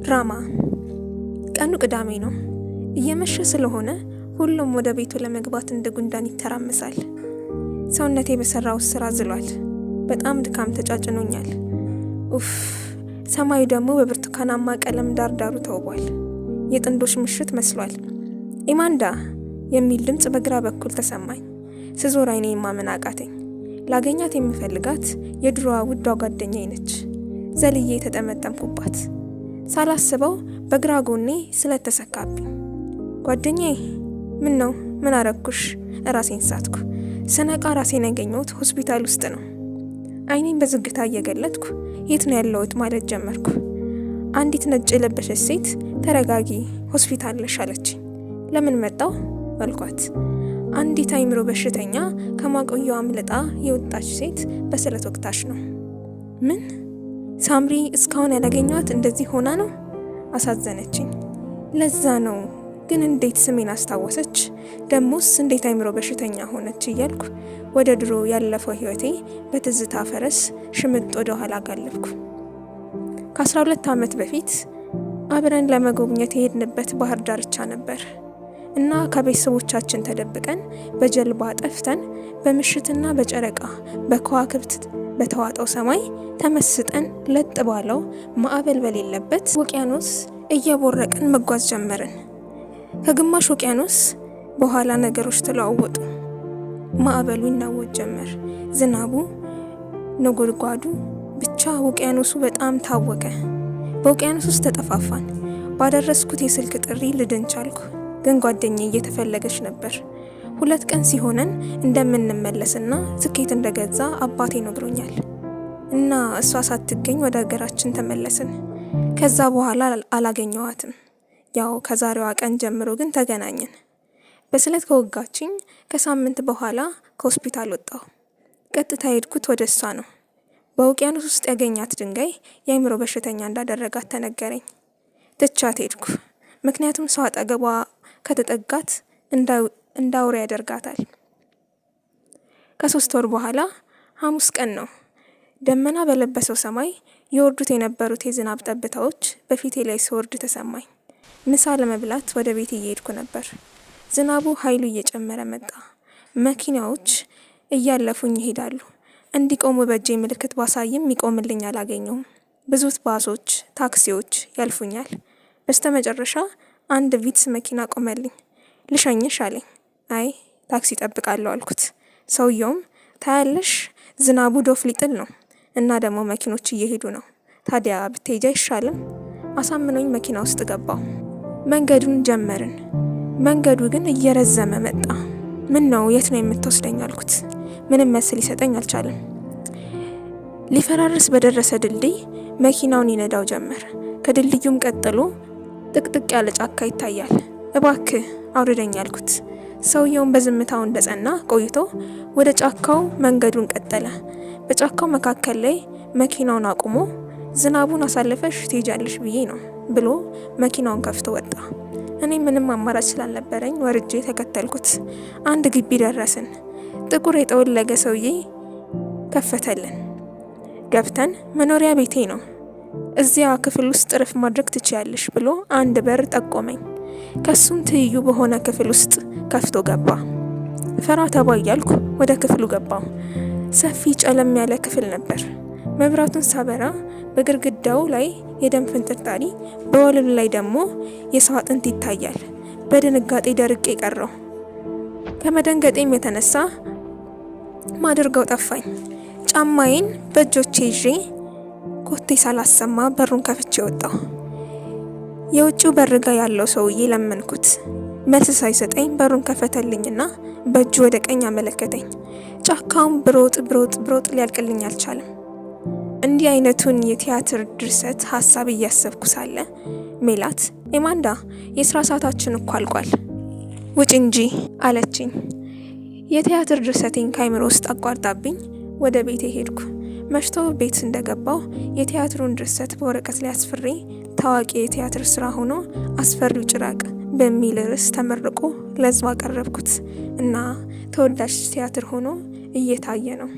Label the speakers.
Speaker 1: ራማ። ቀኑ ቅዳሜ ነው። እየመሸ ስለሆነ ሁሉም ወደ ቤቱ ለመግባት እንደ ጉንዳን ይተራመሳል። ሰውነቴ በሰራው ስራ ዝሏል። በጣም ድካም ተጫጭኖኛል። ኡፍ! ሰማዩ ደግሞ በብርቱካናማ ቀለም ዳርዳሩ ተውቧል። የጥንዶች ምሽት መስሏል። ኢማንዳ የሚል ድምጽ በግራ በኩል ተሰማኝ። ስዞር አይኔን ማመን አቃተኝ። ላገኛት የምፈልጋት የድሮዋ ውዷ ጓደኛዬ ነች። ዘልዬ ተጠመጠምኩባት። ሳላስበው በግራ ጎኔ ስለተሰካብኝ። ጓደኛዬ፣ ምን ነው? ምን አረኩሽ? ራሴን ሳትኩ። ስነቃ ራሴን ያገኘሁት ሆስፒታል ውስጥ ነው። አይኔን በዝግታ እየገለጥኩ የት ነው ያለሁት ማለት ጀመርኩ። አንዲት ነጭ የለበሰች ሴት ተረጋጊ፣ ሆስፒታል ነሽ አለችኝ። ለምን መጣው አልኳት። አንዲት አይምሮ በሽተኛ ከማቆያው አምልጣ የወጣች ሴት በስለት ወቅታሽ ነው። ምን? ሳምሪ እስካሁን ያላገኘኋት እንደዚህ ሆና ነው? አሳዘነችኝ። ለዛ ነው። ግን እንዴት ስሜን አስታወሰች? ደሞስ እንዴት አይምሮ በሽተኛ ሆነች? እያልኩ ወደ ድሮ ያለፈው ህይወቴ በትዝታ ፈረስ ሽምጥ ወደ ኋላ ጋለብኩ። ከ12 ዓመት በፊት አብረን ለመጎብኘት የሄድንበት ባህር ዳርቻ ነበር እና ከቤተሰቦቻችን ተደብቀን በጀልባ ጠፍተን በምሽትና በጨረቃ በከዋክብት በተዋጠው ሰማይ ተመስጠን ለጥ ባለው ማዕበል በሌለበት ውቅያኖስ እየቦረቅን መጓዝ ጀመርን። ከግማሽ ውቅያኖስ በኋላ ነገሮች ተለዋወጡ። ማዕበሉ ይናወጥ ጀመር። ዝናቡ፣ ነጎድጓዱ፣ ብቻ ውቅያኖሱ በጣም ታወቀ። በውቅያኖስ ውስጥ ተጠፋፋን። ባደረስኩት የስልክ ጥሪ ልድን ቻልኩ። ግን ጓደኛዬ እየተፈለገች ነበር። 2 ቀን ሲሆነን እንደምንመለስና ትኬት እንደገዛ አባቴ ነግሮኛል። እና እሷ ሳትገኝ ወደ ሀገራችን ተመለስን። ከዛ በኋላ አላገኘኋትም። ያው ከዛሬዋ ቀን ጀምሮ ግን ተገናኘን። በስለት ከወጋችኝ ከሳምንት በኋላ ከሆስፒታል ወጣሁ። ቀጥታ ሄድኩት ወደ እሷ ነው። በውቅያኖስ ውስጥ ያገኛት ድንጋይ የአይምሮ በሽተኛ እንዳደረጋት ተነገረኝ። ትቻት ሄድኩ። ምክንያቱም ሰው አጠገቧ ከተጠጋት እንዳውሬ ያደርጋታል። ከ3 ወር በኋላ ሐሙስ ቀን ነው። ደመና በለበሰው ሰማይ የወርዱት የነበሩት የዝናብ ጠብታዎች በፊቴ ላይ ሲወርድ ተሰማኝ። ምሳ ለመብላት ወደ ቤት እየሄድኩ ነበር። ዝናቡ ኃይሉ እየጨመረ መጣ። መኪናዎች እያለፉኝ ይሄዳሉ። እንዲቆሙ በእጄ ምልክት ባሳይም ይቆምልኝ አላገኘውም። ብዙ ባሶች፣ ታክሲዎች ያልፉኛል። በስተመጨረሻ አንድ ቪትስ መኪና ቆመልኝ። ልሸኝሽ አለኝ። አይ ታክሲ ጠብቃለሁ አልኩት። ሰውየውም ታያለሽ፣ ዝናቡ ዶፍ ሊጥል ነው እና ደግሞ መኪኖች እየሄዱ ነው። ታዲያ ብትሄጂ አይሻልም? አሳምኖኝ መኪና ውስጥ ገባው። መንገዱን ጀመርን። መንገዱ ግን እየረዘመ መጣ። ምን ነው? የት ነው የምትወስደኝ አልኩት። ምንም መስል ሊሰጠኝ አልቻለም። ሊፈራርስ በደረሰ ድልድይ መኪናውን ይነዳው ጀመር። ከድልድዩም ቀጥሎ ጥቅጥቅ ያለ ጫካ ይታያል። እባክህ አውርደኝ አልኩት። ሰውየውን በዝምታው እንደጸና ቆይቶ ወደ ጫካው መንገዱን ቀጠለ። በጫካው መካከል ላይ መኪናውን አቁሞ ዝናቡን አሳልፈሽ ትሄጃለሽ ብዬ ነው ብሎ መኪናውን ከፍቶ ወጣ። እኔ ምንም አማራጭ ስላልነበረኝ ወርጄ ተከተልኩት። አንድ ግቢ ደረስን። ጥቁር የጠወለገ ሰውዬ ከፈተልን። ገብተን መኖሪያ ቤቴ ነው፣ እዚያ ክፍል ውስጥ እረፍ ማድረግ ትችያለሽ ብሎ አንድ በር ጠቆመኝ። ከሱም ትይዩ በሆነ ክፍል ውስጥ ከፍቶ ገባ። ፈራ ተባ እያልኩ ወደ ክፍሉ ገባው። ሰፊ ጨለም ያለ ክፍል ነበር። መብራቱን ሳበራ በግድግዳው ላይ የደም ፍንጥርጣሪ፣ በወለሉ ላይ ደግሞ የሰው አጥንት ይታያል። በድንጋጤ ደርቄ ቀረው። ከመደንገጤም የተነሳ ማድርገው ጠፋኝ። ጫማዬን በእጆቼ ይዤ ኮቴ ሳላሰማ በሩን ከፍቼ ወጣሁ። የውጭው በርጋ ያለው ሰውዬ ለመንኩት። መልስ ሳይሰጠኝ በሩን ከፈተልኝና በእጁ ወደ ቀኝ አመለከተኝ። ጫካውን ብሮጥ ሊያልቅልኝ አልቻለም። እንዲህ አይነቱን የቲያትር ድርሰት ሀሳብ እያሰብኩ ሳለ ሜላት፣ ኢማንዳ የስራ ሰዓታችን እኮ አልቋል፣ ውጭ እንጂ አለችኝ። የቲያትር ድርሰቴን ከአይምሮ ውስጥ አቋርጣብኝ ወደ ቤቴ ሄድኩ። መሽቶ ቤት እንደገባው የቲያትሩን ድርሰት በወረቀት ላይ አስፍሬ ታዋቂ የቲያትር ስራ ሆኖ አስፈሪው ጭራቅ በሚል ርዕስ ተመርቆ ለሕዝብ አቀረብኩት እና ተወዳጅ ቲያትር ሆኖ እየታየ ነው።